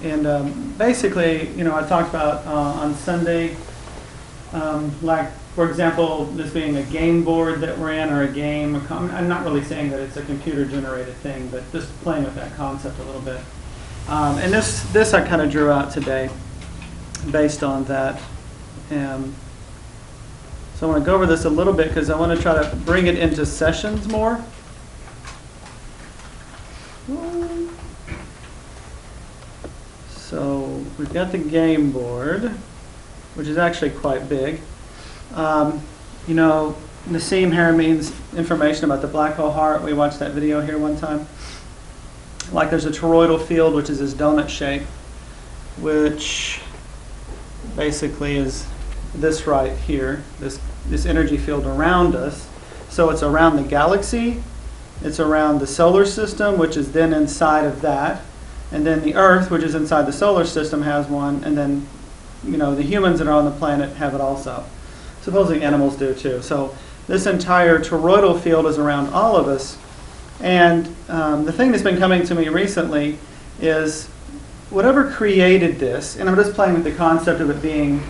And basically, I talked about on Sunday, like, for example, this being a game board that we're in, or a game. I'm not really saying that it's a computer-generated thing, but just playing with that concept a little bit. And this I kind of drew out today based on that. So I want to go over this a little bit because I want to try to bring it into sessions more. So we've got the game board, which is actually quite big. Nassim here means information about the black hole heart. We watched that video here one time. Like there's a toroidal field, which is this donut shape, which basically is this right here, this energy field around us. So it's around the galaxy, it's around the solar system, which is then inside of that. And then the Earth, which is inside the solar system, has one. And then, the humans that are on the planet have it also. Supposing animals do too. So this entire toroidal field is around all of us. And the thing that's been coming to me recently is whatever created this, and I'm just playing with the concept of it being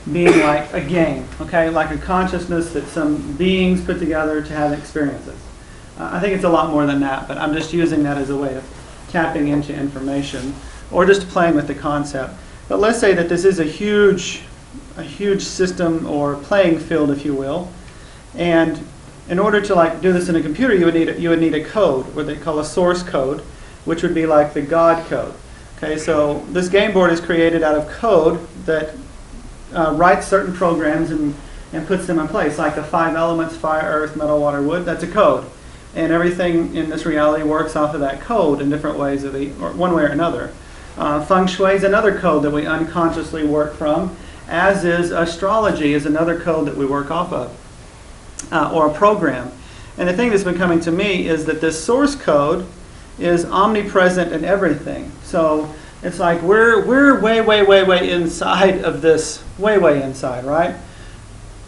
like a game, okay? Like a consciousness that some beings put together to have experiences. I think it's a lot more than that, but I'm just using that as a way of tapping into information, or just playing with the concept. But let's say that this is a huge system or playing field, if you will, and in order to do this in a computer, you would need a code, what they call a source code, which would be like the God code. Okay, so this game board is created out of code that writes certain programs and puts them in place, like the 5 elements: fire, earth, metal, water, wood. That's a code. And everything in this reality works off of that code in different ways, or one way or another. Feng Shui is another code that we unconsciously work from, as is astrology is another code that we work off of, or a program. And the thing that's been coming to me is that this source code is omnipresent in everything. So it's like we're way inside of this, way inside, right?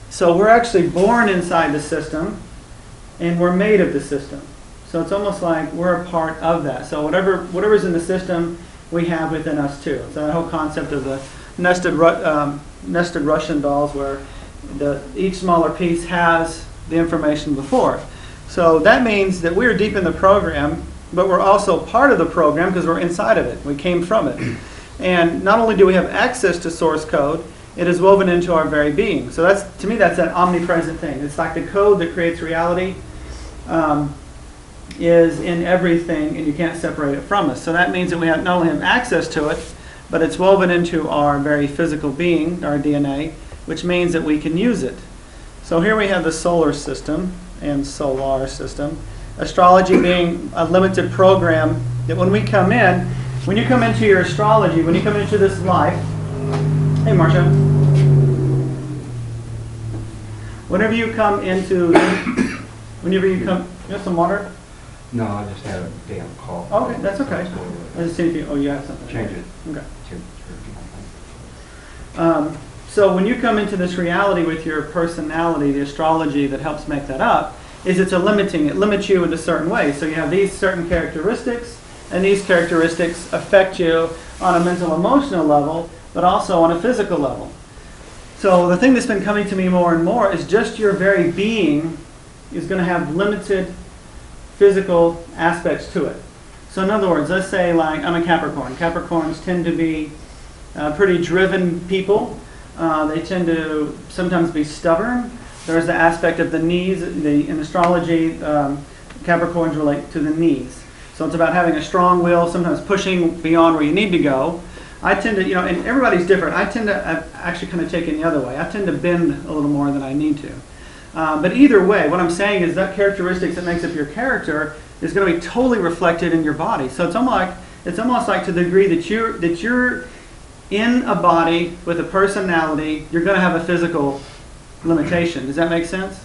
So we're actually born inside the system, and we're made of the system. So it's almost like we're a part of that. So whatever's in the system, we have within us too. So that whole concept of the nested Russian dolls, where each smaller piece has the information before. So that means that we're deep in the program, but we're also part of the program because we're inside of it. We came from it. And not only do we have access to source code, it is woven into our very being. So to me, that's that omnipresent thing. It's like the code that creates reality is in everything, and you can't separate it from us. So that means that we not only have access to it, but it's woven into our very physical being, our DNA, which means that we can use it. So here we have the solar system and solar system. Astrology being a limited program that when you come into your astrology, when you come into this life, hey Marcia, whenever you have some water? No, I just had a damn call. Okay, that's okay. Let's see if you have something. Change it. Okay. So when you come into this reality with your personality, the astrology that helps make that up, is it limits you in a certain way. So you have these certain characteristics, and these characteristics affect you on a mental, emotional level, but also on a physical level. So the thing that's been coming to me more and more is just your very being is going to have limited physical aspects to it. So in other words, let's say I'm a Capricorn. Capricorns tend to be pretty driven people. They tend to sometimes be stubborn. There's the aspect of the knees. In astrology, Capricorns relate to the knees. So it's about having a strong will, sometimes pushing beyond where you need to go. I tend to, and everybody's different. I tend to actually kind of take it the other way. I tend to bend a little more than I need to. But either way, what I'm saying is that characteristics that makes up your character is going to be totally reflected in your body. So it's almost like to the degree that you're in a body with a personality, you're going to have a physical limitation. Does that make sense?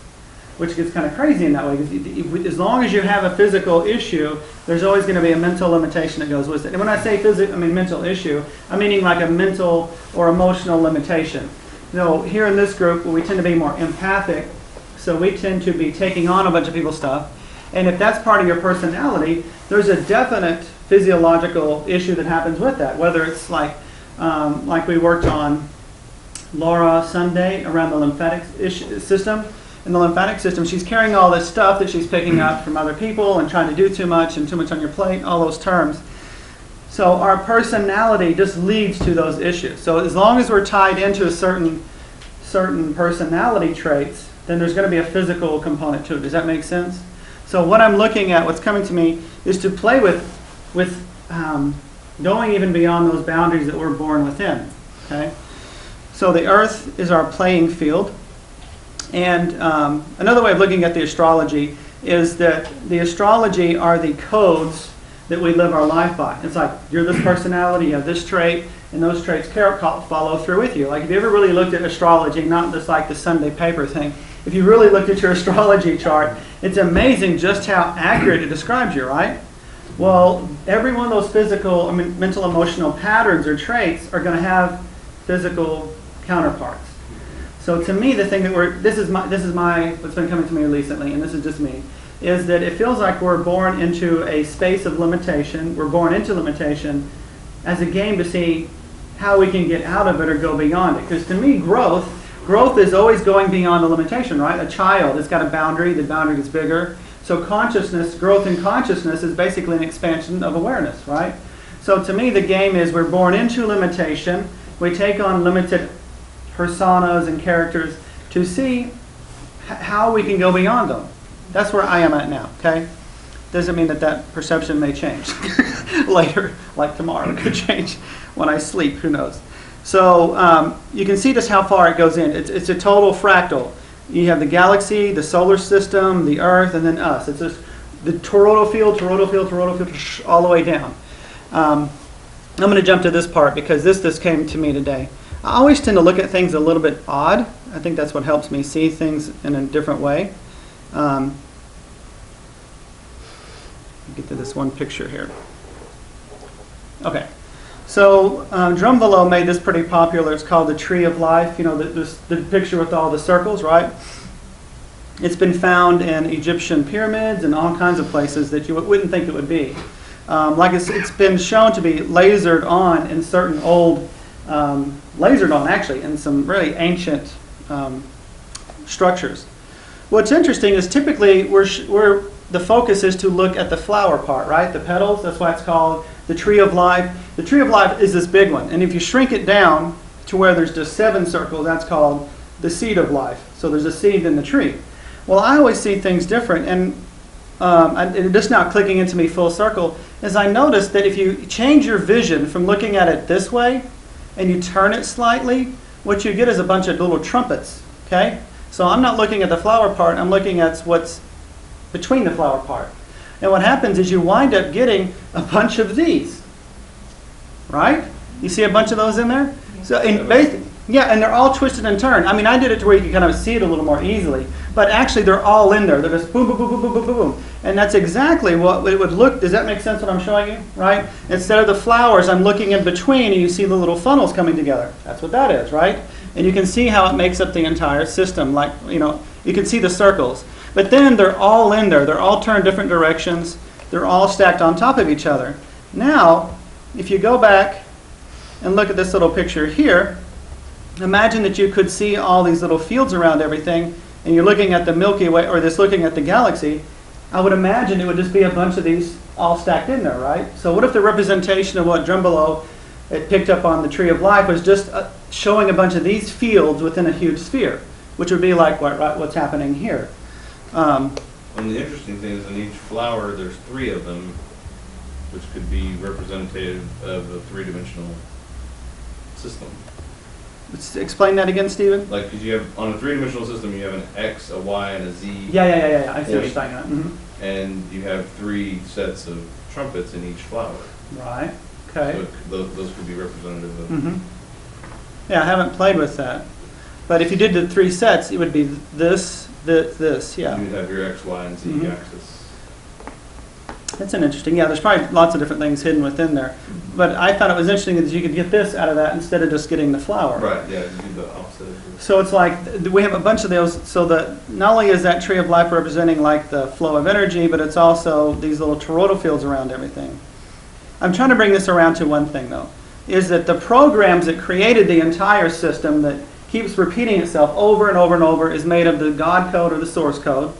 Which gets kind of crazy in that way. Because as long as you have a physical issue, there's always going to be a mental limitation that goes with it. And when I say mental issue, I'm meaning like a mental or emotional limitation. Here in this group, we tend to be more empathic, so we tend to be taking on a bunch of people's stuff. And if that's part of your personality, there's a definite physiological issue that happens with that. Whether it's like we worked on Laura Sunday around the lymphatic system. In the lymphatic system, she's carrying all this stuff that she's picking up from other people and trying to do too much and too much on your plate, all those terms. So our personality just leads to those issues. So as long as we're tied into a certain personality traits, then there's going to be a physical component to it. Does that make sense? So what I'm looking at, what's coming to me, is to play with going even beyond those boundaries that we're born within. Okay? So the earth is our playing field. And another way of looking at the astrology is that the astrology are the codes that we live our life by. It's like, you're this personality, you have this trait, and those traits follow through with you. Like, if you ever really looked at astrology, not just like the Sunday paper thing, if you really looked at your astrology chart, it's amazing just how accurate it describes you, right? Well, every one of those physical, mental, emotional patterns or traits are going to have physical counterparts. So to me, the thing that this is my what's been coming to me recently, and this is just me, is that it feels like we're born into a space of limitation. We're born into limitation as a game to see how we can get out of it or go beyond it. Because to me, growth is always going beyond the limitation, right? A child has got a boundary, the boundary gets bigger. So growth in consciousness is basically an expansion of awareness, right? So to me, the game is we're born into limitation. We take on limited personas and characters to see how we can go beyond them. That's where I am at now, okay? Doesn't mean that perception may change later, like tomorrow. It could change when I sleep, who knows? So you can see just how far it goes in. It's a total fractal. You have the galaxy, the solar system, the Earth, and then us. It's just the toroidal field, all the way down. I'm going to jump to this part because this came to me today. I always tend to look at things a little bit odd. I think that's what helps me see things in a different way. Get to this one picture here. Okay. So Drumvalo made this pretty popular. It's called the Tree of Life. You know, the picture with all the circles, right? It's been found in Egyptian pyramids and all kinds of places that you wouldn't think it would be. Like it's been shown to be lasered on in certain old, lasered on actually in some really ancient structures. What's interesting is typically the focus is to look at the flower part, right? The petals, that's why it's called the Tree of Life. The Tree of Life is this big one. And if you shrink it down to where there's just 7 circles, that's called the Seed of Life. So there's a seed in the tree. Well, I always see things different. And just now clicking into me full circle, is I noticed that if you change your vision from looking at it this way and you turn it slightly, what you get is a bunch of little trumpets, okay? So I'm not looking at the flower part, I'm looking at what's between the flower part. And what happens is you wind up getting a bunch of these, right? You see a bunch of those in there? So and they're all twisted and turned. I mean, I did it to where you can kind of see it a little more easily, but actually they're all in there. They're just boom, boom, boom, boom, boom, boom, boom, boom. And that's exactly what it would look. Does that make sense what I'm showing you, right? Instead of the flowers, I'm looking in between and you see the little funnels coming together. That's what that is, right? And you can see how it makes up the entire system. Like, you know, you can see the circles. But then they're all in there. They're all turned different directions. They're all stacked on top of each other. Now, if you go back and look at this little picture here, imagine that you could see all these little fields around everything, and you're looking at the Milky Way, or just looking at the galaxy. I would imagine it would just be a bunch of these all stacked in there, right? So what if the representation of what Drumvalo had picked up on the Tree of Life was just showing a bunch of these fields within a huge sphere, which would be like what's happening here. And the interesting thing is in each flower, there's 3 of them, which could be representative of a 3-dimensional system. Let's explain that again, Stephen. Like, because you have, on a 3-dimensional system, you have an X, a Y, and a Z. Yeah. I see what you're saying. Mm-hmm. And you have 3 sets of trumpets in each flower. Right. Okay. So those could be representative of... Mm-hmm. Yeah, I haven't played with that. But if you did the 3 sets, it would be this, yeah. You would have your X, Y, and Z axis. That's an interesting, yeah, there's probably lots of different things hidden within there. But I thought it was interesting that you could get this out of that instead of just getting the flower. Right, yeah, you do the opposite. So it's like, we have a bunch of those, so that not only is that Tree of Life representing like the flow of energy, but it's also these little toroidal fields around everything. I'm trying to bring this around to one thing, though, is that the programs that created the entire system that keeps repeating itself over and over and over is made of the God code or the source code.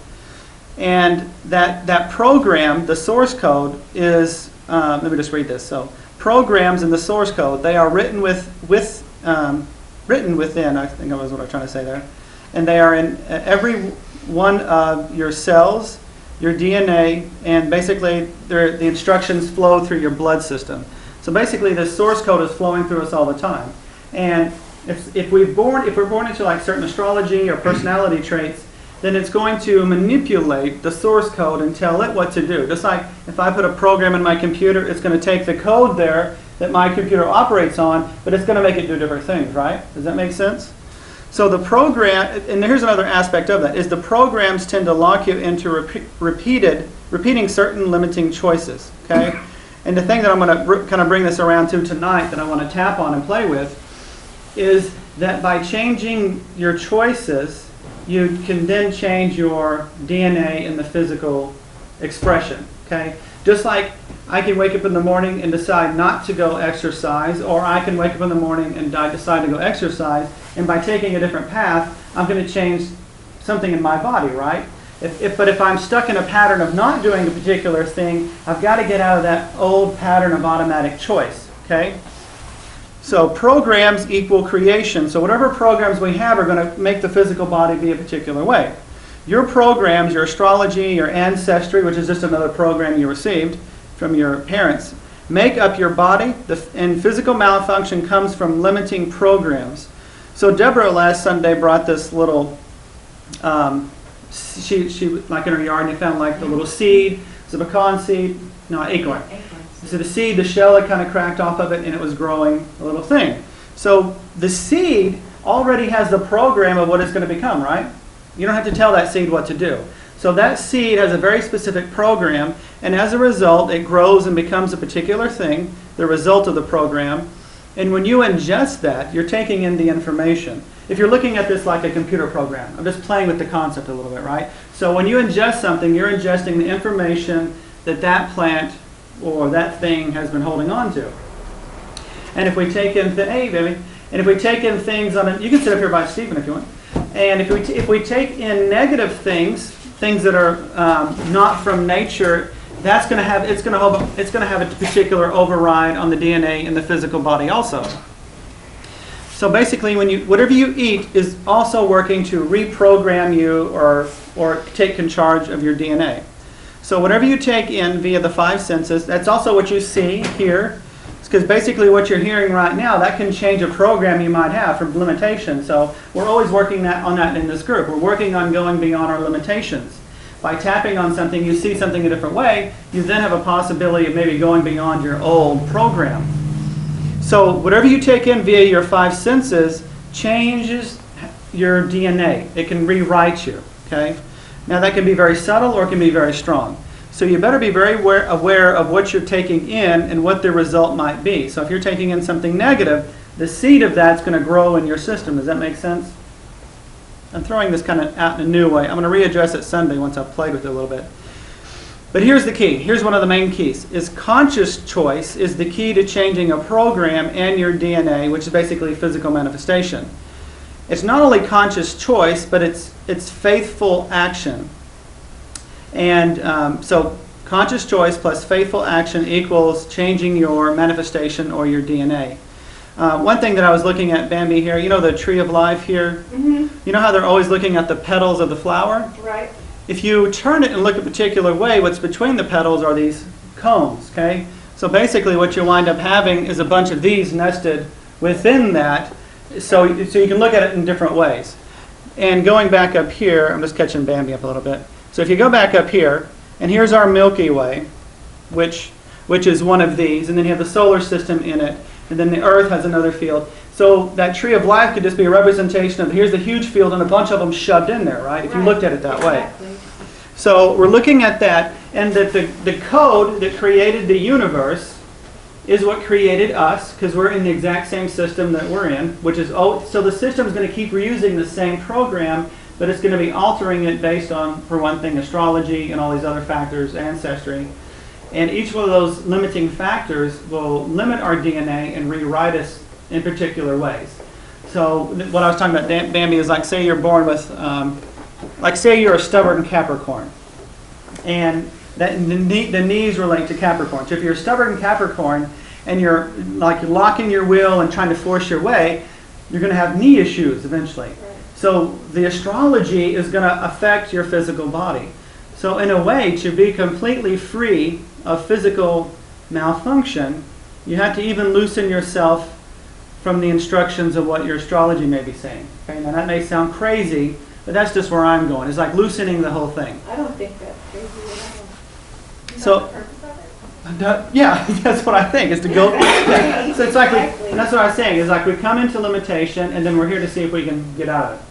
And that program, the source code, is, let me just read this. So programs in the source code, they are written written within, I think that was what I was trying to say there. And they are in every one of your cells, your DNA, and basically the instructions flow through your blood system. So basically the source code is flowing through us all the time. And if we're born into like certain astrology or personality traits, then it's going to manipulate the source code and tell it what to do. Just like if I put a program in my computer, it's going to take the code there that my computer operates on, but it's going to make it do different things, right? Does that make sense? So the program, and here's another aspect of that, is the programs tend to lock you into repeating certain limiting choices, okay? And the thing that I'm going to kind of bring this around to tonight that I want to tap on and play with is that by changing your choices, you can then change your DNA in the physical expression, okay? Just like I can wake up in the morning and decide not to go exercise, or I can wake up in the morning and decide to go exercise, and by taking a different path, I'm going to change something in my body, right? But if I'm stuck in a pattern of not doing a particular thing, I've got to get out of that old pattern of automatic choice, okay? So programs equal creation. So whatever programs we have are going to make the physical body be a particular way. Your programs, your astrology, your ancestry, which is just another program you received from your parents, make up your body, and physical malfunction comes from limiting programs. So Deborah last Sunday brought this little, she like in her yard, and they found like the little seed. It's a pecan seed, no, acorn. So the seed, the shell had kind of cracked off of it, and it was growing a little thing. So the seed already has the program of what it's going to become, right? You don't have to tell that seed what to do. So that seed has a very specific program, and as a result, it grows and becomes a particular thing, the result of the program. And when you ingest that, you're taking in the information. If you're looking at this like a computer program, I'm just playing with the concept a little bit, right? So when you ingest something, you're ingesting the information that that plant or that thing has been holding on to. And if we take in, and if we take in things on it, you can sit up here by Stephen if you want. And if we take in negative things that are not from nature, that's going to have it's going to have a particular override on the DNA in the physical body also. So basically, whatever you eat is also working to reprogram you or take charge of your DNA. So whatever you take in via the five senses, that's also what you see here. Because basically what you're hearing right now, that can change a program you might have from limitation. So we're always working on that in this group. We're working on going beyond our limitations. By tapping on something, you see something a different way, you then have a possibility of maybe going beyond your old program. So whatever you take in via your five senses changes your DNA. It can rewrite you, okay? Now that can be very subtle or it can be very strong. So you better be very aware of what you're taking in and what the result might be. So if you're taking in something negative, the seed of that's going to grow in your system. Does that make sense? I'm throwing this kind of out in a new way. I'm going to readdress it Sunday once I've played with it a little bit. But here's the key. Here's one of the main keys. Is conscious choice is the key to changing a program and your DNA, which is basically physical manifestation. It's not only conscious choice, but it's faithful action. And so conscious choice plus faithful action equals changing your manifestation or your DNA. One thing that I was looking at, Bambi, here, you know the tree of life here? Mm-hmm. You know how they're always looking at the petals of the flower? Right. If you turn it and look a particular way, what's between the petals are these cones, okay? So basically what you wind up having is a bunch of these nested within that, so you can look at it in different ways. And going back up here, I'm just catching Bambi up a little bit. So if you go back up here, and here's our Milky Way, which is one of these, and then you have the solar system in it, and then the Earth has another field. So that tree of life could just be a representation of here's the huge field and a bunch of them shoved in there, right? If you looked at it that way. So we're looking at that, and that the code that created the universe is what created us, because we're in the exact same system that we're in, which is, so the system is going to keep reusing the same program, but it's going to be altering it based on, for one thing, astrology and all these other factors, ancestry. And each one of those limiting factors will limit our DNA and rewrite us in particular ways. So what I was talking about, Bambi, is like say you're born with, like say you're a stubborn Capricorn. And that the knees relate to Capricorn. So if you're a stubborn Capricorn and you're like locking your will and trying to force your way, you're going to have knee issues eventually. So the astrology is going to affect your physical body. So in a way, to be completely free of physical malfunction, you have to even loosen yourself from the instructions of what your astrology may be saying. Okay, now that may sound crazy, but that's just where I'm going. It's like loosening the whole thing. I don't think that's crazy at all. So, yeah, that's what I think, is to go. So it's like, and that's what I was saying, is like we come into limitation and then we're here to see if we can get out of it.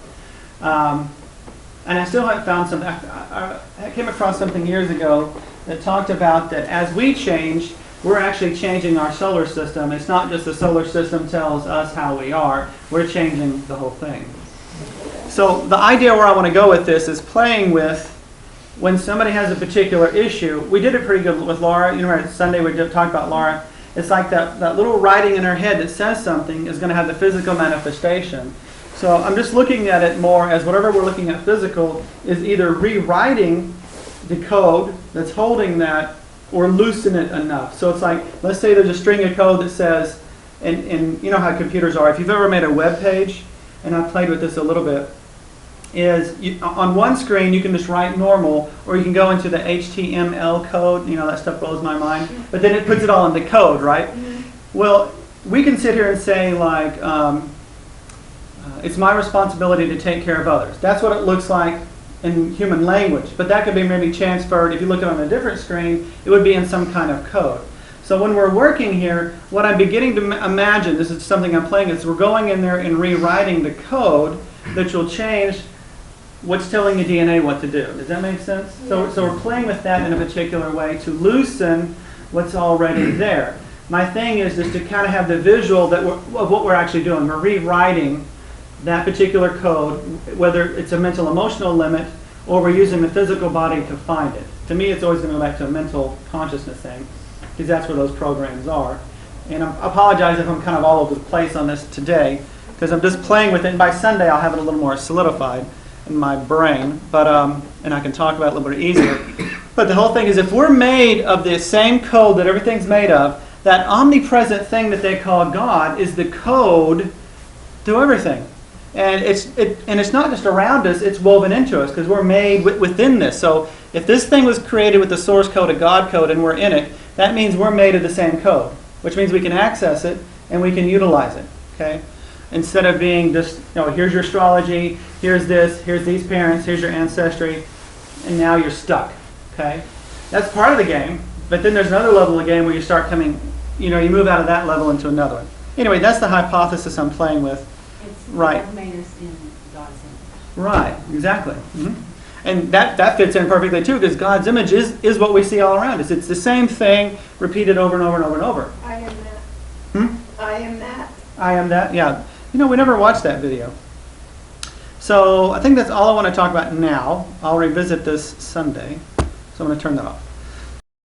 And I still haven't found something. I came across something years ago that talked about that as we change, we're actually changing our solar system. It's not just the solar system tells us how we are. We're changing the whole thing. So the idea where I want to go with this is playing with when somebody has a particular issue. We did it pretty good with Laura. You know, Sunday we talked about Laura. It's like that little writing in her head that says something is going to have the physical manifestation. So I'm just looking at it more as whatever we're looking at physical is either rewriting the code that's holding that or loosen it enough. So it's like, let's say there's a string of code that says, and you know how computers are. If you've ever made a web page, and I've played with this a little bit, is on one screen you can just write normal, or you can go into the HTML code. You know, that stuff blows my mind. But then it puts it all into code, right? Well, we can sit here and say like, it's my responsibility to take care of others. That's what it looks like in human language. But that could be maybe transferred. If you look at it on a different screen, it would be in some kind of code. So when we're working here, what I'm beginning to imagine, this is something I'm playing, is we're going in there and rewriting the code that will change what's telling the DNA what to do. Does that make sense? So we're playing with that in a particular way to loosen what's already there. My thing is just to kind of have the visual that of what we're actually doing. We're rewriting that particular code, whether it's a mental emotional limit or we're using the physical body to find it. To me, it's always going to go back to a mental consciousness thing, because that's where those programs are. And I apologize if I'm kind of all over the place on this today, because I'm just playing with it. And by Sunday, I'll have it a little more solidified in my brain, but and I can talk about it a little bit easier. But the whole thing is, if we're made of the same code that everything's made of, that omnipresent thing that they call God is the code to everything. And it's not just around us, it's woven into us, because we're made within this. So if this thing was created with the source code, a God code, and we're in it, that means we're made of the same code, which means we can access it and we can utilize it. Okay? Instead of being just, here's your astrology, here's this, here's these parents, here's your ancestry, and now you're stuck. Okay? That's part of the game, but then there's another level of the game where you start coming, you move out of that level into another one. Anyway, that's the hypothesis I'm playing with. It's right. God made us in God's image. Right, exactly. Mm-hmm. And that fits in perfectly too, because God's image is what we see all around us. It's the same thing repeated over and over and over and over. I am that. Hmm? I am that. I am that, yeah. We never watched that video. So I think that's all I want to talk about now. I'll revisit this Sunday. So I'm going to turn that off.